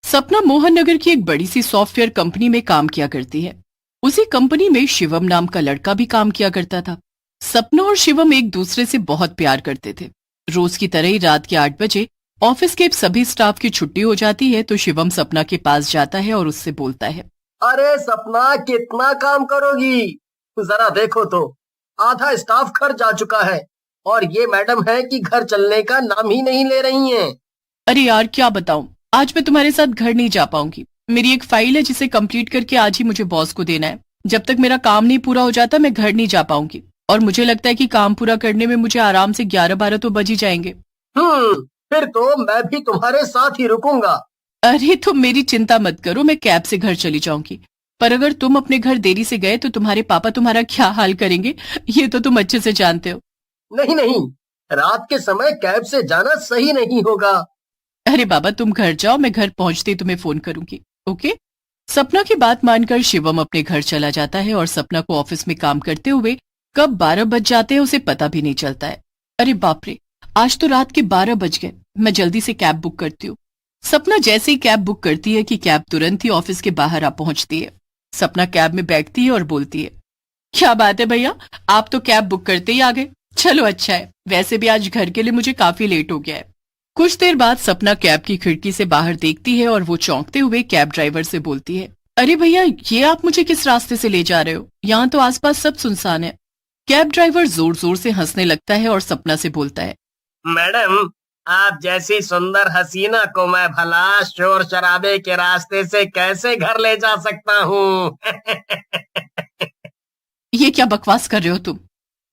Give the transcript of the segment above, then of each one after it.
सपना मोहन नगर की एक बड़ी सी सॉफ्टवेयर कंपनी में काम किया करती है। उसी कंपनी में शिवम नाम का लड़का भी काम किया करता था। सपना और शिवम एक दूसरे से बहुत प्यार करते थे। रोज की तरह ही रात के 8 बजे ऑफिस के सभी स्टाफ की छुट्टी हो जाती है तो शिवम सपना के पास जाता है और उससे बोलता है, अरे सपना, कितना काम करोगी? जरा देखो तो, आधा स्टाफ घर जा चुका है और ये मैडम है कि घर चलने का नाम ही नहीं ले रही हैं। अरे यार क्या बताऊं, आज मैं तुम्हारे साथ घर नहीं जा पाऊंगी। मेरी एक फाइल है जिसे कंप्लीट करके आज ही मुझे बॉस को देना है। जब तक मेरा काम नहीं पूरा हो जाता मैं घर नहीं जा पाऊंगी और मुझे लगता है कि काम पूरा करने में मुझे आराम से 11-12 तो बज ही जाएंगे। फिर तो मैं भी तुम्हारे साथ ही रुकूंगा। अरे तुम मेरी चिंता मत करो, मैं कैब से घर चली जाऊंगी। पर अगर तुम अपने घर देरी से गए तो तुम्हारे पापा तुम्हारा क्या हाल करेंगे, ये तो तुम अच्छे से जानते हो। नहीं नहीं, रात के समय कैब से जाना सही नहीं होगा। अरे बाबा तुम घर जाओ, मैं घर पहुंचते ही तुम्हें फोन करूंगी। ओके। सपना की बात मानकर शिवम अपने घर चला जाता है और सपना को ऑफिस में काम करते हुए कब 12 बज जाते हैं उसे पता भी नहीं चलता है। अरे बाप रे, आज तो रात के 12 बज गए। मैं जल्दी से कैब बुक करती हूँ। सपना जैसे ही कैब बुक करती है कि कैब तुरंत ही ऑफिस के बाहर आ पहुंचती है। सपना कैब में बैठती है और बोलती है, क्या बात है भैया, आप तो कैब बुक करते ही आ गए। चलो अच्छा है, वैसे भी आज घर के लिए मुझे काफी लेट हो गया है। कुछ देर बाद सपना कैब की खिड़की से बाहर देखती है और वो चौंकते हुए कैब ड्राइवर से बोलती है, अरे भैया ये आप मुझे किस रास्ते से ले जा रहे हो? यहाँ तो आसपास सब सुनसान है। कैब ड्राइवर जोर जोर से हंसने लगता है और सपना से बोलता है, मैडम, आप जैसी सुंदर हसीना को मैं भला शोर शराबे के रास्ते से कैसे घर ले जा सकता हूँ? ये क्या बकवास कर रहे हो तुम?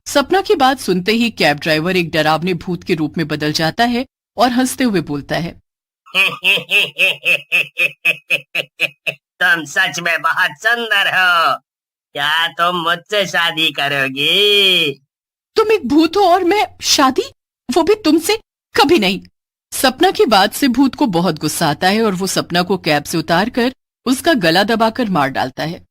सपना की बात सुनते ही कैब ड्राइवर एक डरावने भूत के रूप में बदल जाता है और हंसते हुए बोलता है, तुम सच में बहुत सुंदर हो। क्या तुम मुझसे शादी करोगी? तुम एक भूत हो और मैं शादी, वो भी तुमसे? कभी नहीं। सपना की बात से भूत को बहुत गुस्सा आता है और वो सपना को कैब से उतारकर उसका गला दबाकर मार डालता है।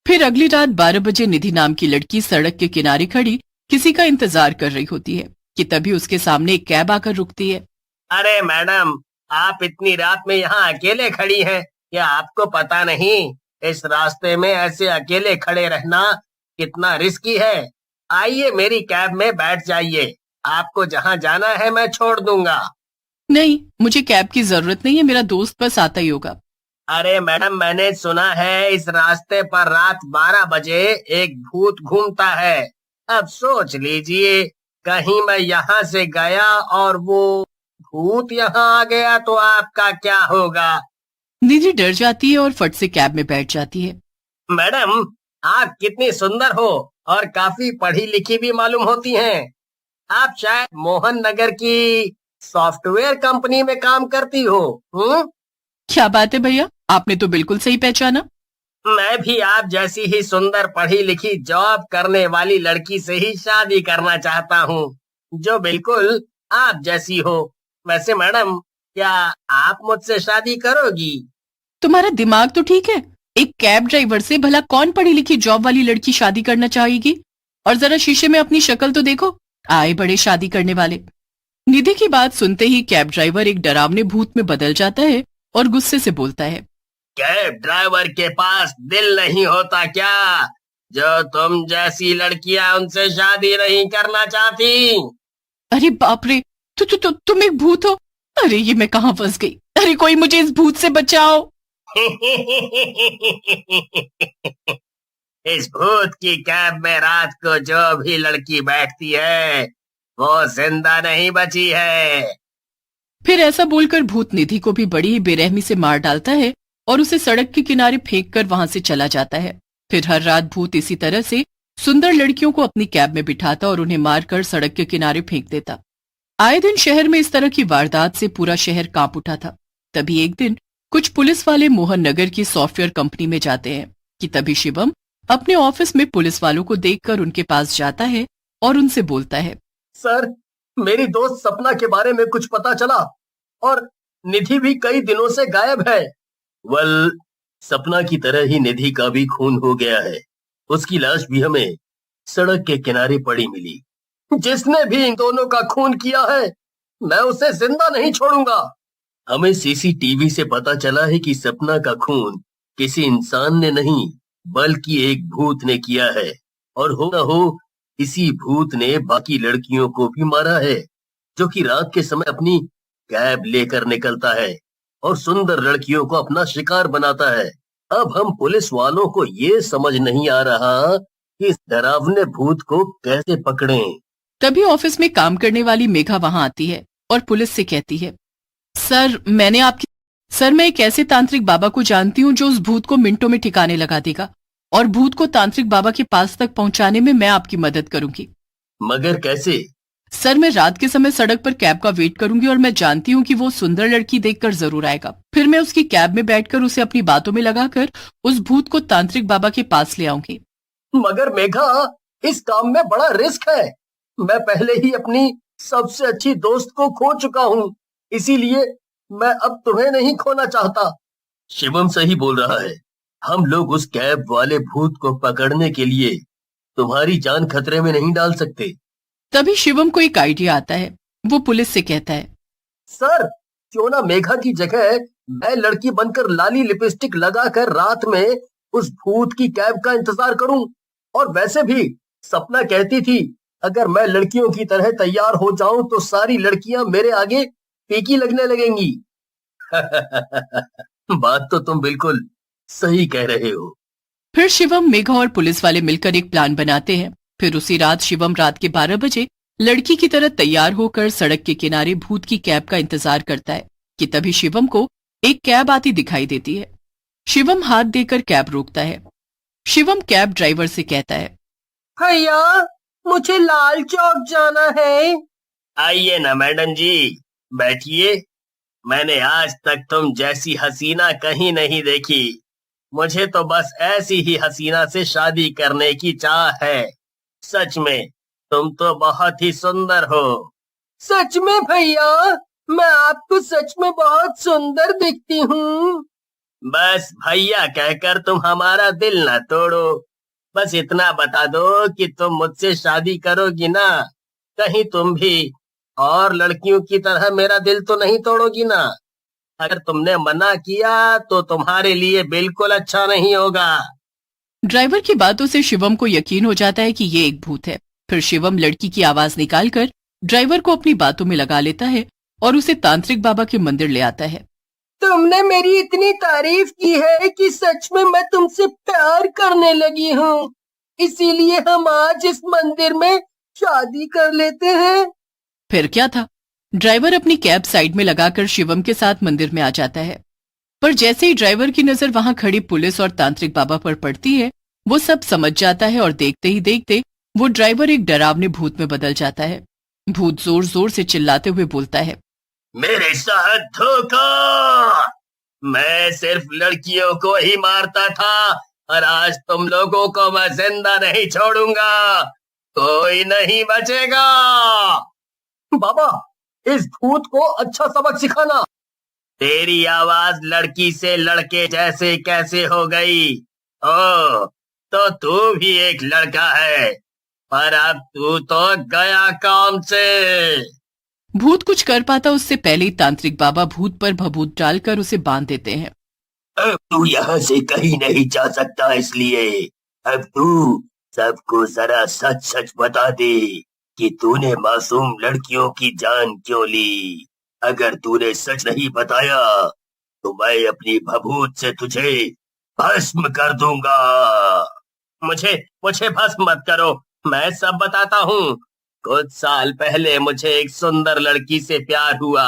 फिर अगली रात 12 बजे निधि नाम की लड़की सड़क के किनारे खड़ी किसी का इंतजार कर रही होती है कि तभी उसके सामने एक कैब आकर रुकती है। अरे मैडम, आप इतनी रात में यहाँ अकेले खड़ी हैं, क्या आपको पता नहीं इस रास्ते में ऐसे अकेले खड़े रहना कितना रिस्की है? आइए मेरी कैब में बैठ जाइए, आपको जहाँ जाना है मैं छोड़ दूंगा। नहीं, मुझे कैब की जरूरत नहीं है, मेरा दोस्त बस आता ही होगा। अरे मैडम, मैंने सुना है इस रास्ते पर रात 12 बजे एक भूत घूमता है। अब सोच लीजिए, कहीं मैं यहाँ से गया और वो भूत यहाँ आ गया तो आपका क्या होगा? निधि डर जाती है और फट से कैब में बैठ जाती है। मैडम, आप कितनी सुंदर हो और काफी पढ़ी लिखी भी मालूम होती हैं। आप शायद मोहन नगर की सॉफ्टवेयर कंपनी में काम करती हो। क्या बात है भैया, आपने तो बिल्कुल सही पहचाना। मैं भी आप जैसी ही सुंदर पढ़ी लिखी जॉब करने वाली लड़की से ही शादी करना चाहता हूँ, जो बिल्कुल आप जैसी हो। वैसे मैडम, क्या आप मुझसे शादी करोगी? तुम्हारा दिमाग तो ठीक है? एक कैब ड्राइवर से भला कौन पढ़ी लिखी जॉब वाली लड़की शादी करना चाहेगी? और जरा शीशे में अपनी शक्ल तो देखो, आए बड़े शादी करने वाले। निधि की बात सुनते ही कैब ड्राइवर एक डरावने भूत में बदल जाता है और गुस्से से बोलता है, कैब ड्राइवर के पास दिल नहीं होता क्या, जो तुम जैसी लड़कियां उनसे शादी नहीं करना चाहती? अरे बाप रे, तुम एक भूत हो? अरे ये मैं कहाँ फंस गई? अरे कोई मुझे इस भूत से बचाओ। इस भूत की कैब में रात को जो भी लड़की बैठती है वो जिंदा नहीं बची है। फिर ऐसा बोलकर भूत निधि को भी बड़ी ही बेरहमी से मार डालता है और उसे सड़क के किनारे फेंक कर वहां से चला जाता है। फिर हर रात भूत इसी तरह से सुंदर लड़कियों को अपनी कैब में बिठाता और उन्हें मारकर सड़क के किनारे फेंक देता। आए दिन शहर में इस तरह की वारदात से पूरा शहर कांप उठा था। तभी एक दिन कुछ पुलिस वाले मोहन नगर की सॉफ्टवेयर कंपनी में जाते हैं कि तभी शिवम अपने ऑफिस में पुलिस वालों को देखकर उनके पास जाता है और उनसे बोलता है, सर, मेरी दोस्त सपना के बारे में कुछ पता चला और निधि भी कई दिनों से गायब है। वेल, सपना की तरह ही निधि का भी खून हो गया है। उसकी लाश भी हमें सड़क के किनारे पड़ी मिली। जिसने भी इन दोनों का खून किया है, मैं उसे जिंदा नहीं छोड़ूंगा। हमें सीसीटीवी से पता चला है कि सपना का खून किसी इंसान ने नहीं बल्कि एक भूत ने किया है। और हो न हो इसी भूत ने बाकी लड़कियों को भी मारा है, जो कि रात के समय अपनी कैब लेकर निकलता है और सुंदर लड़कियों को अपना शिकार बनाता है। अब हम पुलिस वालों को ये समझ नहीं आ रहा कि इस डरावने भूत को कैसे पकड़ें। तभी ऑफिस में काम करने वाली मेघा वहां आती है और पुलिस से कहती है, सर मैं एक ऐसे तांत्रिक बाबा को जानती हूँ जो उस भूत को मिनटों में ठिकाने लगा देगा और भूत को तांत्रिक बाबा के पास तक पहुंचाने में मैं आपकी मदद करूंगी। मगर कैसे? सर मैं रात के समय सड़क पर कैब का वेट करूंगी और मैं जानती हूँ कि वो सुंदर लड़की देखकर जरूर आएगा। फिर मैं उसकी कैब में बैठकर उसे अपनी बातों में लगाकर उस भूत को तांत्रिक बाबा के पास ले आऊंगी। मगर मेघा, इस काम में बड़ा रिस्क है। मैं पहले ही अपनी सबसे अच्छी दोस्त को खो चुका हूँ, इसीलिए मैं अब तुम्हें नहीं खोना चाहता। शिवम सही बोल रहा है। हम लोग उस कैब वाले भूत को पकड़ने के लिए तुम्हारी जान खतरे में नहीं डाल सकते। तभी शिवम को एक आइडिया आता है। वो पुलिस से कहता है, सर, क्यों ना मेघा की जगह मैं लड़की बनकर लाली लिपस्टिक लगाकर रात में उस भूत की कैब का इंतजार करूं। और वैसे भी सपना कहती थी, अगर मैं लड़कियों की तरह तैयार हो जाऊं तो सारी लड़कियां मेरे आगे फीकी लगने लगेंगी। बात तो तुम बिल्कुल सही कह रहे हो। फिर शिवम, मेघा और पुलिस वाले मिलकर एक प्लान बनाते हैं। फिर उसी रात शिवम रात के 12 बजे लड़की की तरह तैयार होकर सड़क के किनारे भूत की कैब का इंतजार करता है कि तभी शिवम को एक कैब आती दिखाई देती है। शिवम हाथ देकर कैब रोकता है। शिवम कैब ड्राइवर से कहता है, भैया, मुझे लाल चौक जाना है। आइए ना मैडम जी, बैठिए। मैंने आज तक तुम जैसी हसीना कहीं नहीं देखी। मुझे तो बस ऐसी ही हसीना से शादी करने की चाह है। सच में तुम तो बहुत ही सुंदर हो। सच में भैया, मैं आपको सच में बहुत सुंदर दिखती हूँ। बस भैया कहकर तुम हमारा दिल न तोड़ो। बस इतना बता दो कि तुम मुझसे शादी करोगी ना। कहीं तुम भी और लड़कियों की तरह मेरा दिल तो नहीं तोड़ोगी ना। अगर तुमने मना किया तो तुम्हारे लिए बिल्कुल अच्छा नहीं होगा। ड्राइवर की बातों से शिवम को यकीन हो जाता है कि ये एक भूत है। फिर शिवम लड़की की आवाज निकालकर ड्राइवर को अपनी बातों में लगा लेता है और उसे तांत्रिक बाबा के मंदिर ले आता है। तुमने मेरी इतनी तारीफ की है कि सच में मैं तुमसे प्यार करने लगी हूँ। इसीलिए हम आज इस मंदिर में शादी कर लेते हैं। फिर क्या था, ड्राइवर अपनी कैब साइड में लगाकर शिवम के साथ मंदिर में आ जाता है। पर जैसे ही ड्राइवर की नजर वहां खड़ी पुलिस और तांत्रिक बाबा पर पड़ती है, वो सब समझ जाता है और देखते ही देखते वो ड्राइवर एक डरावने भूत में बदल जाता है। भूत जोर जोर से चिल्लाते हुए बोलता है, मेरे साथ धोखा। मैं सिर्फ लड़कियों को ही मारता था और आज तुम लोगों को मैं जिंदा नहीं छोड़ूंगा। कोई नहीं बचेगा। बाबा, इस भूत को अच्छा सबक सिखाना। तेरी आवाज लड़की से लड़के जैसे कैसे हो गई? ओ, तो तू भी एक लड़का है, पर अब तू तो गया काम से। भूत कुछ कर पाता उससे पहले ही तांत्रिक बाबा भूत पर भभूत डालकर उसे बांध देते हैं। अब तू यहाँ से कहीं नहीं जा सकता, इसलिए अब तू सबको जरा सच सच बता दे कि तूने मासूम लड़कियों की जान क्यों ली। अगर तूने सच नहीं बताया तो मैं अपनी भभूत से तुझे भस्म कर दूंगा। मुझे मुझे भस्म मत करो, मैं सब बताता हूँ। कुछ साल पहले मुझे एक सुंदर लड़की से प्यार हुआ।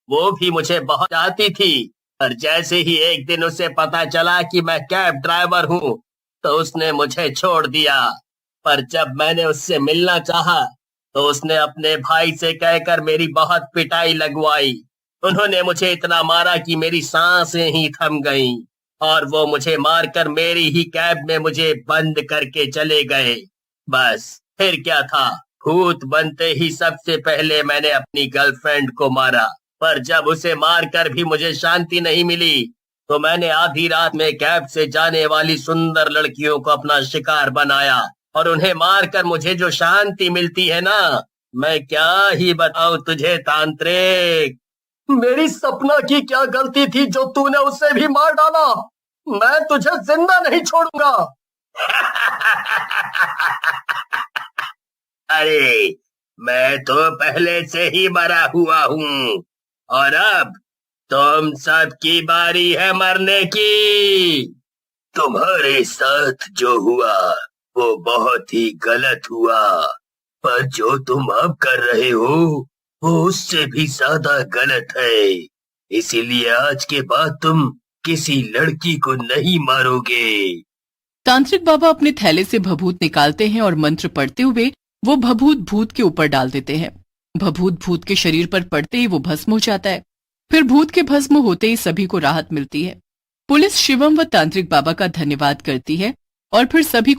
वो भी मुझे बहुत चाहती थी, पर जैसे ही एक दिन उसे पता चला कि मैं कैब ड्राइवर हूँ तो उसने मुझे छोड़ दिया। पर जब मैंने उससे मिलना चाहा तो उसने अपने भाई से कहकर मेरी बहुत पिटाई लगवाई। उन्होंने मुझे इतना मारा कि मेरी सांसें ही थम गईं और वो मुझे मारकर मेरी ही कैब में मुझे बंद करके चले गए। बस फिर क्या था, भूत बनते ही सबसे पहले मैंने अपनी गर्लफ्रेंड को मारा। पर जब उसे मारकर भी मुझे शांति नहीं मिली तो मैंने आधी रात में कैब से जाने वाली सुंदर लड़कियों को अपना शिकार बनाया और उन्हें मारकर मुझे जो शांति मिलती है ना, मैं क्या ही बताऊं तुझे तांत्रिक। मेरी सपना की क्या गलती थी जो तूने उसे भी मार डाला? मैं तुझे जिंदा नहीं छोड़ूंगा। अरे, मैं तो पहले से ही मरा हुआ हूँ और अब तुम सबकी बारी है मरने की। तुम्हारे साथ जो हुआ वो बहुत ही गलत हुआ, पर जो तुम अब कर रहे हो वो उससे भी ज्यादा गलत है। इसीलिए आज के बाद तुम किसी लड़की को नहीं मारोगे। तांत्रिक बाबा अपने थैले से भभूत निकालते हैं और मंत्र पढ़ते हुए वो भभूत भूत के ऊपर डाल देते हैं। भभूत भूत के शरीर पर पड़ते ही वो भस्म हो जाता है। फिर भूत के भस्म होते ही सभी को राहत मिलती है। पुलिस शिवम व तांत्रिक बाबा का धन्यवाद करती है और फिर सभी